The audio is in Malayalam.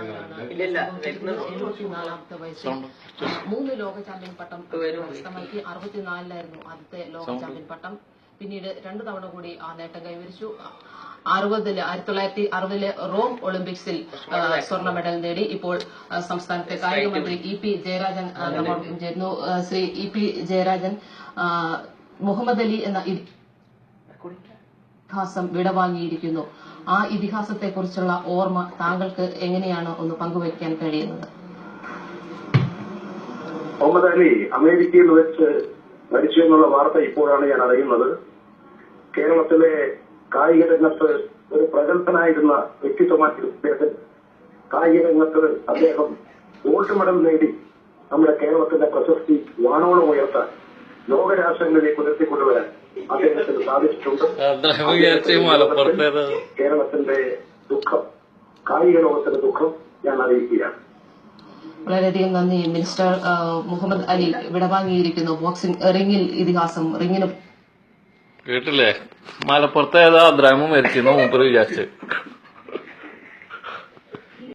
74ാമത്തെ വയസ്സിൽ 3 ലോക ചാമ്പ്യൻ പട്ടം കരസ്ഥമാക്കി. 64-ലായിരുന്നു ആദ്യത്തെ ലോക ചാമ്പ്യൻ പട്ടം. പിന്നീട് 2 തവണ കൂടി ആ നേട്ടം കൈവരിച്ചു. 1960 റോം ഒളിമ്പിക്സിൽ സ്വർണ്ണ മെഡൽ നേടി. ഇപ്പോൾ സംസ്ഥാനത്തെ കായിക മന്ത്രി EP ജയരാജൻ നമ്മോടൊപ്പം ചേരുന്നു. ശ്രീ EP ജയരാജൻ, മുഹമ്മദ് അലി എന്ന ഇതിഹാസം വിടവാങ്ങിയിരിക്കുന്നു. ആ ഇതിഹാസത്തെ കുറിച്ചുള്ള ഓർമ്മ താങ്കൾക്ക് എങ്ങനെയാണ് ഒന്ന് പങ്കുവയ്ക്കാൻ കഴിയുന്നത്? മുഹമ്മദ് അലി അമേരിക്കയിൽ വെച്ച് മരിച്ചു എന്നുള്ള വാർത്ത ഇപ്പോഴാണ് ഞാൻ അറിയുന്നത്. കേരളത്തിലെ കായിക രംഗത്ത് ഒരു പ്രഗത്ഭനായിരുന്ന വ്യക്തിത്വമായിരുന്നു അദ്ദേഹം. കായിക രംഗത്ത് അദ്ദേഹം ഗോൾഡ് മെഡൽ നേടി നമ്മുടെ കേരളത്തിന്റെ പ്രശസ്തി വാനോളം ഉയർത്താൻ, ലോകരാഷ്ട്രങ്ങളിലേക്ക് ഉയർത്തിക്കൊണ്ടുവരാൻ അദ്ദേഹത്തിന് സാധിച്ചിട്ടുണ്ട്. കേരളത്തിന്റെ ദുഃഖം, കായിക ലോകത്തിന്റെ ദുഃഖം ഞാൻ അറിയിക്കുകയാണ്. വളരെയധികം നന്ദി മിനിസ്റ്റർ. മുഹമ്മദ് അലി വിടവാങ്ങിയിരിക്കുന്നു. ബോക്സിംഗ് റിംഗിൽ ഇതിഹാസം. റിംഗിന് കേട്ടില്ലേ, മലപ്പുറത്ത് ഏതാ ദ്രമം മരിച്ചിരുന്നു മൂപ്പര് വിചാരിച്ച്.